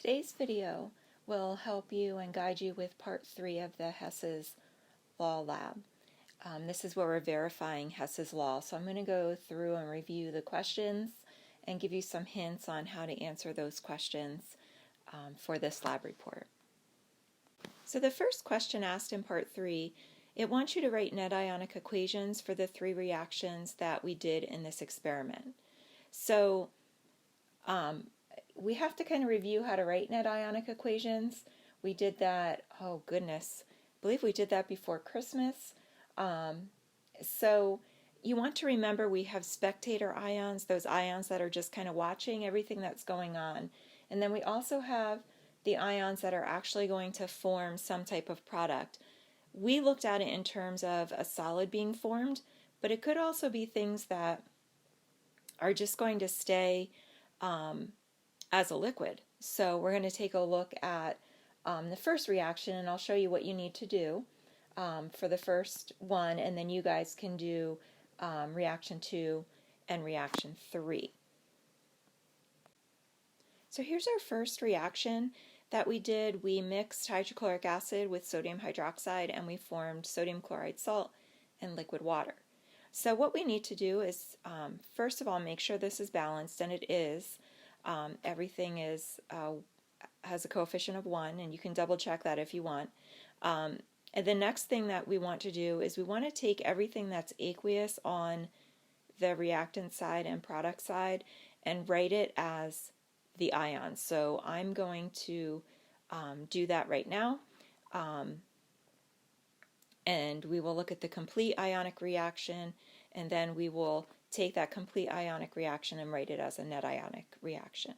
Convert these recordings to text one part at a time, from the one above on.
Today's video will help you and guide you with part 3 of the Hess's Law Lab. This is where we're verifying Hess's Law. So I'm going to go through and review the questions and give you some hints on how to answer those questions for this lab report. So the first question asked in part 3, it wants you to write net ionic equations for the 3 reactions that we did in this experiment. So we have to kind of review how to write net ionic equations. We did that, oh goodness, I believe we did that before Christmas. So you want to remember we have spectator ions, those ions that are just kind of watching everything that's going on. And then we also have the ions that are actually going to form some type of product. We looked at it in terms of a solid being formed, but it could also be things that are just going to stay as a liquid. So we're going to take a look at the first reaction, and I'll show you what you need to do for the first one, and then you guys can do reaction 2 and reaction 3. So here's our first reaction that we did. We mixed hydrochloric acid with sodium hydroxide and we formed sodium chloride salt and liquid water. So what we need to do is first of all make sure this is balanced, and it is. Everything has a coefficient of 1, and you can double check that if you want. And the next thing that we want to do is we want to take everything that's aqueous on the reactant side and product side and write it as the ions. So I'm going to do that right now. And we will look at the complete ionic reaction, and then we will take that complete ionic reaction and write it as a net ionic reaction.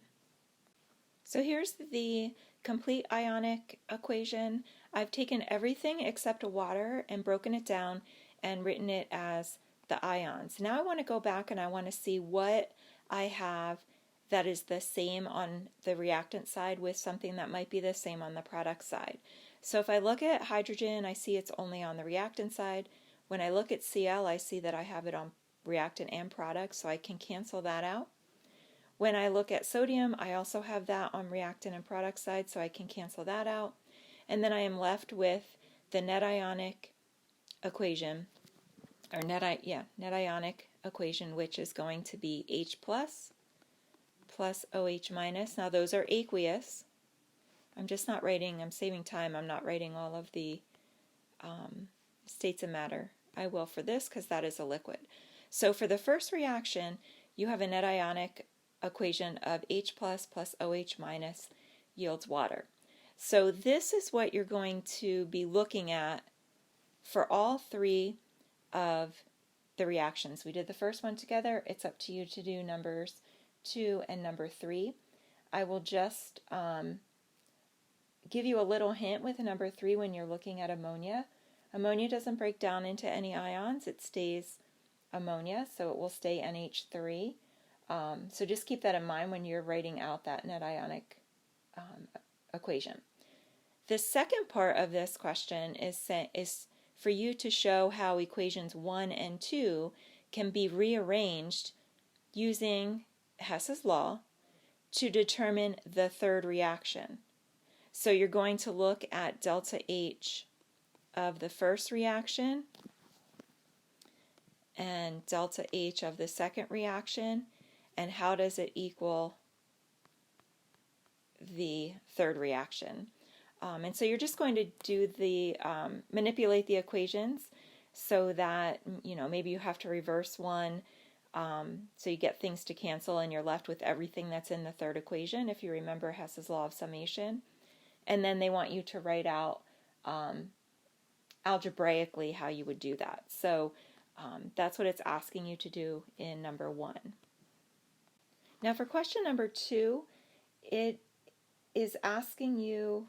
So here's the complete ionic equation. I've taken everything except water and broken it down and written it as the ions. Now I want to go back and I want to see what I have that is the same on the reactant side with something that might be the same on the product side. So if I look at hydrogen, I see it's only on the reactant side. When I look at Cl, I see that I have it on reactant and product, so I can cancel that out. When I look at sodium, I also have that on reactant and product side, so I can cancel that out. And then I am left with the net ionic equation, or net ionic equation, which is going to be H plus OH minus. Now those are aqueous. I'm saving time, I'm not writing all of the states of matter. I will for this because that is a liquid. So for the first reaction, you have a net ionic equation of H plus OH minus yields water. So this is what you're going to be looking at for all 3 of the reactions. We did the first one together. It's up to you to do numbers 2 and number 3. I will just give you a little hint with number 3 when you're looking at ammonia. Ammonia doesn't break down into any ions. It stays ammonia, so it will stay NH3. So just keep that in mind when you're writing out that net ionic equation. The second part of this question is for you to show how equations 1 and 2 can be rearranged using Hess's law to determine the third reaction. So you're going to look at delta H of the first reaction and delta H of the second reaction, and how does it equal the third reaction. And so you're just going to do the manipulate the equations so that maybe you have to reverse one, so you get things to cancel and you're left with everything that's in the third equation, if you remember Hess's law of summation. And then they want you to write out algebraically how you would do that. So that's what it's asking you to do in number 1. Now for question number 2, it is asking you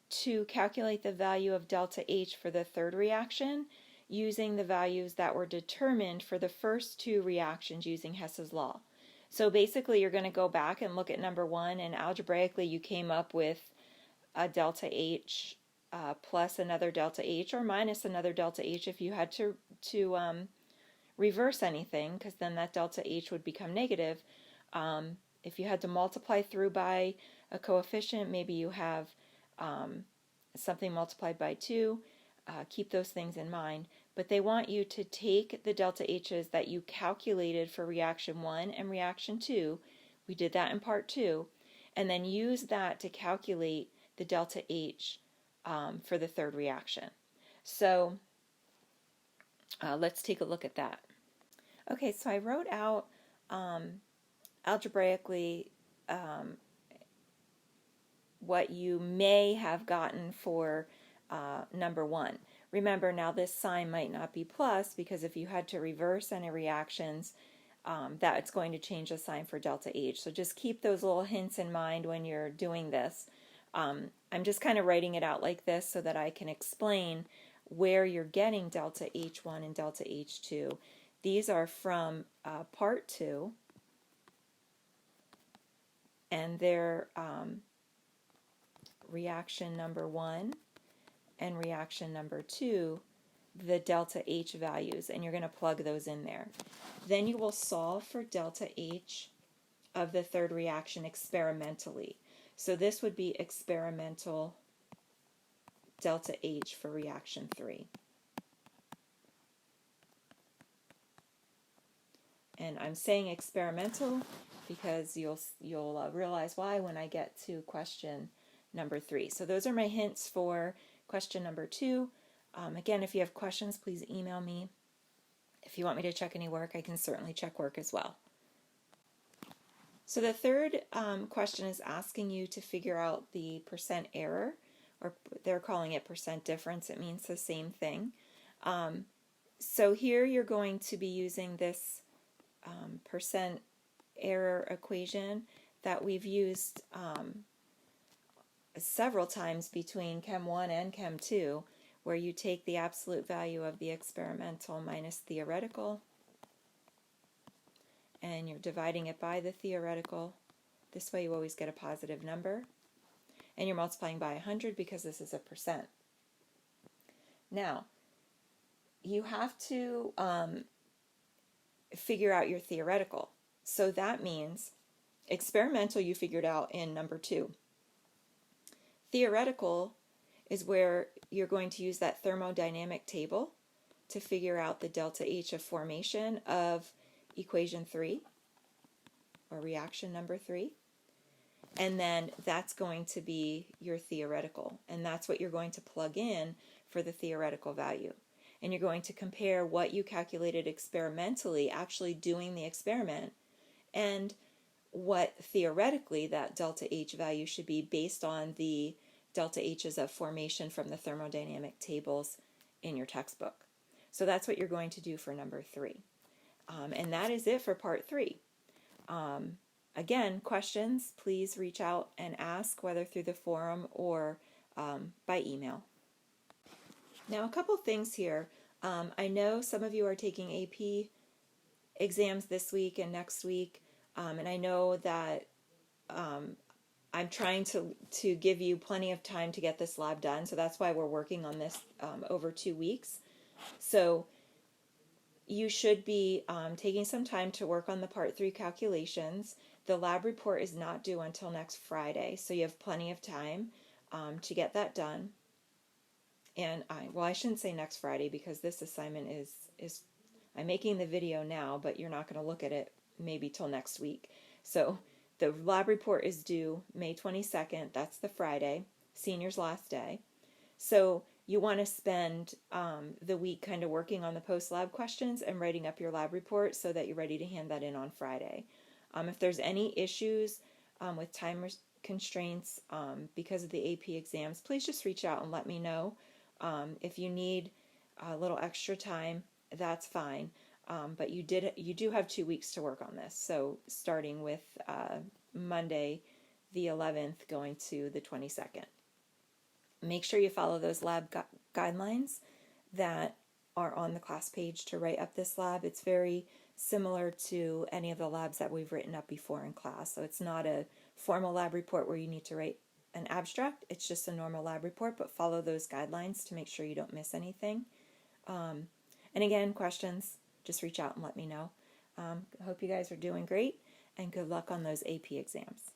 to calculate the value of delta H for the third reaction using the values that were determined for the first 2 reactions using Hess's law. So basically you're going to go back and look at number 1, and algebraically you came up with a delta H plus another delta H, or minus another delta H if you had to reverse anything, because then that delta H would become negative. if you had to multiply through by a coefficient, maybe you have something multiplied by 2. Keep those things in mind. But they want you to take the delta H's that you calculated for reaction 1 and reaction 2. We did that in part 2. And then use that to calculate the delta H for the third reaction. So let's take a look at that. Okay, so I wrote out algebraically what you may have gotten for number 1. Remember, now this sign might not be plus, because if you had to reverse any reactions, that's going to change the sign for delta H. So just keep those little hints in mind when you're doing this. I'm just kind of writing it out like this so that I can explain where you're getting delta H1 and delta H2. These are from part 2, and they're reaction number 1 and reaction number 2, the delta H values, and you're going to plug those in there. Then you will solve for delta H of the third reaction experimentally. So this would be experimental delta H for reaction 3. And I'm saying experimental because you'll realize why when I get to question number 3. So those are my hints for question number 2. Again, if you have questions, please email me. If you want me to check any work, I can certainly check work as well. So the third question is asking you to figure out the percent error, or they're calling it percent difference. It means the same thing. So here you're going to be using this percent error equation that we've used several times between Chem 1 and Chem 2, where you take the absolute value of the experimental minus theoretical, and you're dividing it by the theoretical. This way you always get a positive number, and you're multiplying by 100 because this is a percent. Now, you have to figure out your theoretical. So that means experimental you figured out in number 2. Theoretical is where you're going to use that thermodynamic table to figure out the delta H of formation of equation 3, or reaction number 3. And then that's going to be your theoretical, and that's what you're going to plug in for the theoretical value. And you're going to compare what you calculated experimentally, actually doing the experiment, and what theoretically that delta H value should be based on the delta H's of formation from the thermodynamic tables in your textbook. So that's what you're going to do for number 3. And that is it for part 3. Again, questions, please reach out and ask, whether through the forum or by email. Now, a couple things here. I know some of you are taking AP exams this week and next week, and I know that I'm trying to give you plenty of time to get this lab done, so that's why we're working on this over 2 weeks. So you should be taking some time to work on the part 3 calculations. The lab report is not due until next Friday, so you have plenty of time to get that done. And I shouldn't say next Friday, because this assignment is I'm making the video now, but you're not going to look at it maybe till next week. So the lab report is due May 22nd. That's the Friday, senior's last day. So you want to spend the week kind of working on the post-lab questions and writing up your lab report so that you're ready to hand that in on Friday. If there's any issues with time constraints because of the AP exams, please just reach out and let me know. If you need a little extra time, that's fine. But you do have 2 weeks to work on this. So starting with Monday, the 11th, going to the 22nd. Make sure you follow those lab guidelines that are on the class page to write up this lab. It's very similar to any of the labs that we've written up before in class. So it's not a formal lab report where you need to write an abstract. It's just a normal lab report, but follow those guidelines to make sure you don't miss anything. And again, questions, just reach out and let me know. I hope you guys are doing great, and good luck on those AP exams.